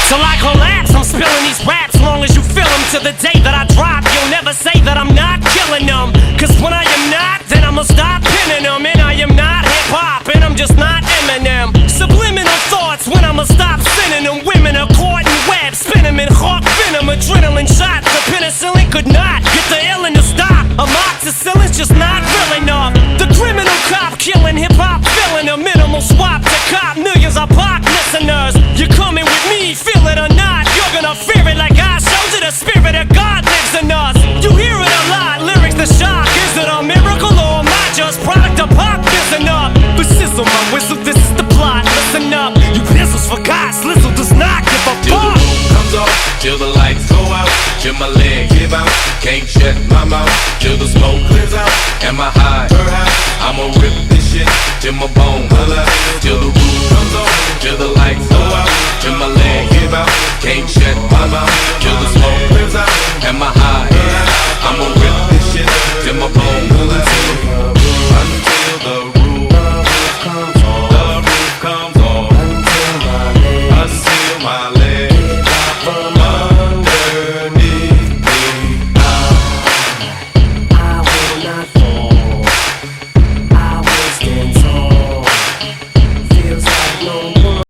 Till I collapse, I'm spilling these raps long as you feel them. To the day that I drop, you'll never say that I'm not killing them. Cause when I am not, then I'ma stop pinning them. And I am not hip-hop, and I'm just not Eminem. Subliminal thoughts when I'ma stop sending them. Women are caught in webs, spin them in hawk venom. Adrenaline shots, the penicillin could not get the illin to stop. Amoxicillin's just not real enough. The criminal cop killing hip-hop, filling a minimal swap to cop millions of pop listeners. You're coming with me, feel it or not, you're gonna fear it like I showed you. The spirit of God lives in us. You hear it a lot, lyrics the shock. Is it a miracle or am I just product of pop? Listen up, but sizzle my whistle, this is the plot. Listen up, you pistols for God, Slizzle does not give a till fuck. the roof comes off, till the lights go out, till my leg give out, can't shut my mouth, till the smoke clears out. Am I high? I'ma rip this shit till my bone holla. Till the roof comes off, till the lights go out, till my leg give out, can't shut my mouth,